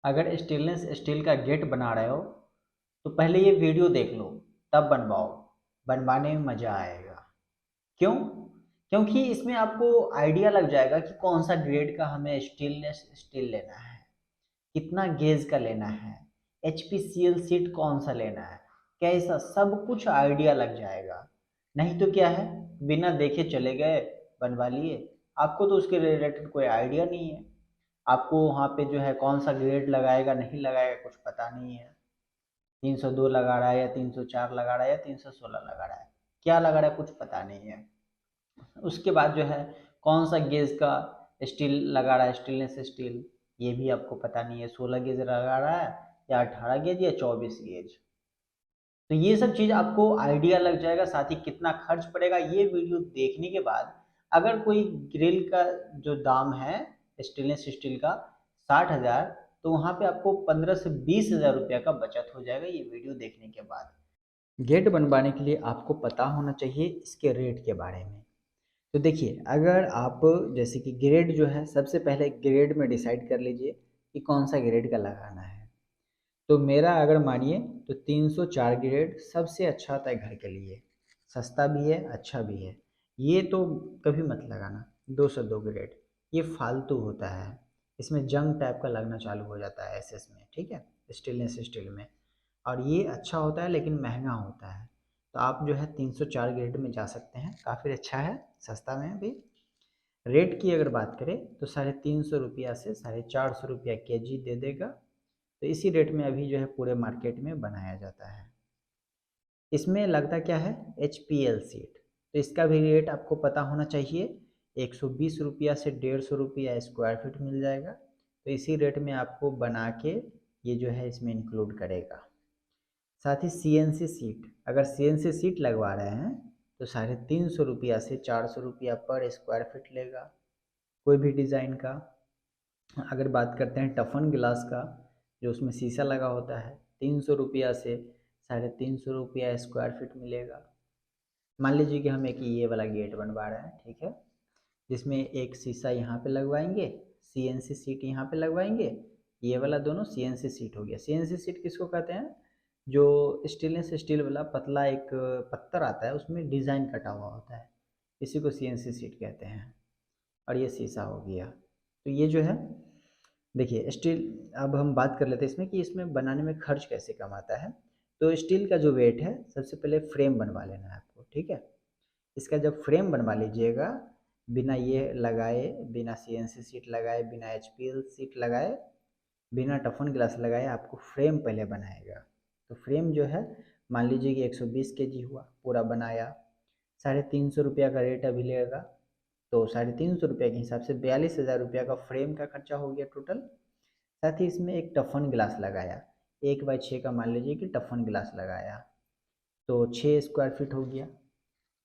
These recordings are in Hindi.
अगर स्टेनलेस स्टील का गेट बना रहे हो तो पहले ये वीडियो देख लो, तब बनवाओ। बनवाने में मज़ा आएगा। क्यों? क्योंकि इसमें आपको आइडिया लग जाएगा कि कौन सा ग्रेड का हमें स्टेनलेस स्टील लेना है, कितना गेज का लेना है, HPCL सीट कौन सा लेना है, कैसा, सब कुछ आइडिया लग जाएगा। नहीं तो क्या है, बिना देखे चले गए, बनवा लिए, आपको तो उसके रिलेटेड कोई आइडिया नहीं है। आपको वहाँ पे जो है कौन सा ग्रेड लगाएगा नहीं लगाएगा कुछ पता नहीं है। 302 लगा रहा है या 304 लगा रहा है या 316 लगा रहा है, क्या लगा रहा है कुछ पता नहीं है। उसके बाद जो है कौन सा गेज का स्टील लगा रहा है, स्टेनलेस स्टील, ये भी आपको पता नहीं है। 16 गेज लगा रहा है या 18 गेज या 24 गेज। तो ये सब चीज़ आपको आइडिया लग जाएगा। साथ ही कितना खर्च पड़ेगा ये वीडियो देखने के बाद, अगर कोई ग्रिल का जो दाम है स्टेनलेस स्टील का 60,000, तो वहाँ पे आपको 15 से 20,000 रुपया का बचत हो जाएगा ये वीडियो देखने के बाद। गेट बनवाने के लिए आपको पता होना चाहिए इसके रेट के बारे में। तो देखिए, अगर आप जैसे कि ग्रेड जो है, सबसे पहले ग्रेड में डिसाइड कर लीजिए कि कौन सा ग्रेड का लगाना है। तो मेरा अगर मानिए तो 304 ग्रेड सबसे अच्छा होता है घर के लिए, सस्ता भी है अच्छा भी है। ये तो कभी मत लगाना। 202 ग्रेड ये फालतू होता है, इसमें जंग टाइप का लगना चालू हो जाता है एसएस में, ठीक है, स्टेनलेस स्टील में। और ये अच्छा होता है लेकिन महंगा होता है। तो आप जो है 304 ग्रेड में जा सकते हैं, काफ़ी अच्छा है, सस्ता में भी। रेट की अगर बात करें तो 350 रुपया से 450 रुपया केजी दे देगा। तो इसी रेट में अभी जो है पूरे मार्केट में बनाया जाता है। इसमें लगता क्या है, HPL सीट। तो इसका भी रेट आपको पता होना चाहिए, 120 रुपया से 150 रुपया स्क्वायर फीट मिल जाएगा। तो इसी रेट में आपको बना के ये जो है इसमें इंक्लूड करेगा। साथ ही CNC सीट, अगर CNC सीट लगवा रहे हैं तो 350 रुपया से 400 रुपया पर स्क्वायर फीट लेगा, कोई भी डिज़ाइन का। अगर बात करते हैं टफन ग्लास का, जो उसमें शीशा लगा होता है, 300 रुपया से 350 रुपया स्क्वायर फीट मिलेगा। मान लीजिए कि हम एक ये वाला गेट बनवा रहे हैं, ठीक है, जिसमें एक शीशा यहाँ पे लगवाएंगे, CNC सीट यहाँ पे लगवाएंगे। ये वाला दोनों CNC सीट हो गया। CNC सीट किसको कहते हैं, जो स्टेनलेस स्टील वाला पतला एक पत्थर आता है उसमें डिज़ाइन कटा हुआ होता है, इसी को CNC सीट कहते हैं। और ये शीशा हो गया। तो ये जो है, देखिए स्टील, अब हम बात कर लेते हैं इसमें कि इसमें बनाने में खर्च कैसे कम आता है। तो स्टील का जो वेट है, सबसे पहले फ्रेम बनवा लेना है आपको, ठीक है। इसका जब फ्रेम बनवा लीजिएगा, बिना ये लगाए, बिना CNC सीट लगाए, बिना HPL सीट लगाए, बिना टफन ग्लास लगाए, आपको फ्रेम पहले बनाएगा। तो फ्रेम जो है, मान लीजिए कि 120 केजी हुआ, पूरा बनाया, 350 रुपया का रेट अभी लगेगा। तो 350 रुपये के हिसाब से 42,000 रुपया का फ्रेम का खर्चा हो गया टोटल। साथ ही इसमें एक टफन गिलास लगाया, 1/6 का मान लीजिए कि टफन गिलास लगाया, तो 6 स्क्वायर फीट हो गया।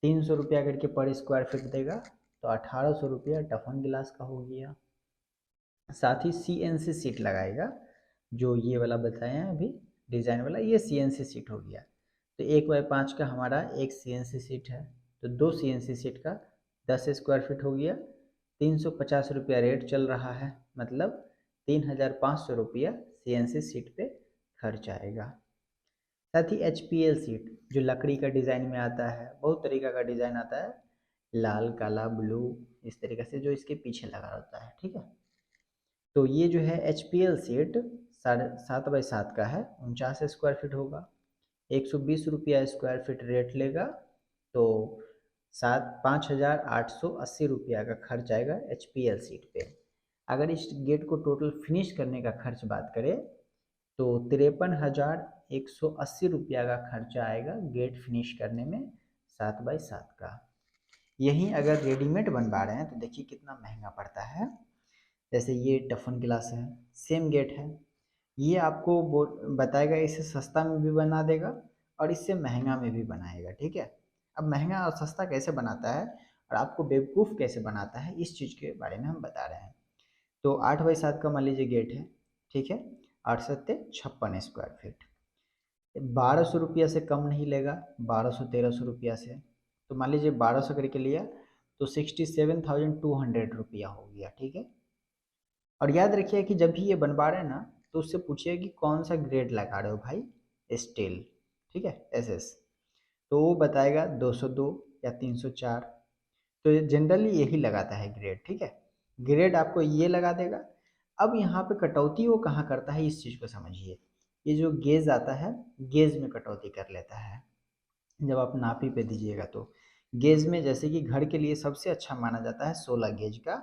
300 रुपया करके पर स्क्वायर फीट देगा, तो 1800 रुपया टफन गिलास का हो गया। साथ ही CNC सीट लगाएगा, जो ये वाला बताए हैं अभी डिज़ाइन वाला, ये CNC सीट हो गया। तो 1/5 का हमारा एक CNC सीट है, तो 2 CNC सीट का 10 स्क्वायर फीट हो गया। 350 रुपया रेट चल रहा है, मतलब 3,500 रुपया CNC सीट पे खर्च आएगा। साथ ही HPL सीट, जो लकड़ी का डिज़ाइन में आता है, बहुत तरीका का डिज़ाइन आता है, लाल काला ब्लू, इस तरीके से जो इसके पीछे लगा होता है, ठीक है। तो ये जो है HPL सीट 7.5 का है, 49 स्क्वायर फीट होगा, 120 रुपया स्क्वायर फीट रेट लेगा। तो 5,880 रुपया का खर्च आएगा HPL सीट पे। अगर इस गेट को टोटल फिनिश करने का खर्च बात करें तो 53,180 रुपया का खर्चा आएगा गेट फिनिश करने में, 7/7 का। यहीं अगर रेडीमेड बनवा रहे हैं तो देखिए कितना महंगा पड़ता है। जैसे ये टफन गिलास है, सेम गेट है, ये आपको बताएगा इससे सस्ता में भी बना देगा और इससे महंगा में भी बनाएगा, ठीक है। अब महंगा और सस्ता कैसे बनाता है और आपको बेवकूफ़ कैसे बनाता है, इस चीज़ के बारे में हम बता रहे हैं। तो 8/7 का मान लीजिए गेट है, ठीक है, 8×7 = 56 स्क्वायर फीट। 1,200 रुपया से कम नहीं लेगा, 1,200-1,300 रुपया से। तो मान लीजिए 1,200 करके लिया तो 67,200 रुपया हो गया, ठीक है। और याद रखिए कि जब भी ये बनवा रहे हैं ना, तो उससे पूछिए कि कौन सा ग्रेड लगा रहे हो भाई, स्टील, ठीक है, एसएस। तो वो बताएगा 202 या 304। तो जनरली यही लगाता है ग्रेड, ठीक है, ग्रेड आपको ये लगा देगा। अब यहाँ पे कटौती वो कहाँ करता है, इस चीज़ को समझिए। ये जो गेज आता है, गेज में कटौती कर लेता है। जब आप नापी पे दीजिएगा तो गेज में, जैसे कि घर के लिए सबसे अच्छा माना जाता है 16 गेज का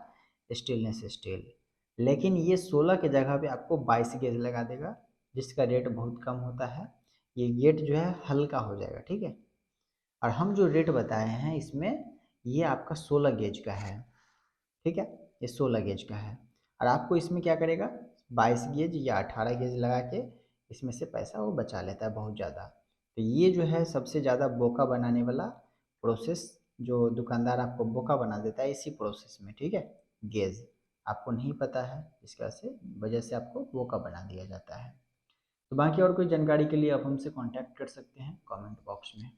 स्टेनलेस स्टील, लेकिन ये 16 के जगह पे आपको 22 गेज लगा देगा, जिसका रेट बहुत कम होता है। ये गेट जो है हल्का हो जाएगा, ठीक है। और हम जो रेट बताए हैं इसमें, ये आपका 16 गेज का है, ठीक है, ये 16 गेज का है। और आपको इसमें क्या करेगा, 22 गेज या 18 गेज लगा के इसमें से पैसा वो बचा लेता है बहुत ज़्यादा। तो ये जो है सबसे ज़्यादा बोका बनाने वाला प्रोसेस, जो दुकानदार आपको बोका बना देता है इसी प्रोसेस में, ठीक है। गेज आपको नहीं पता है, इसका से वजह से आपको बोका बना दिया जाता है। तो बाकी और कोई जानकारी के लिए आप हमसे कांटेक्ट कर सकते हैं कमेंट बॉक्स में।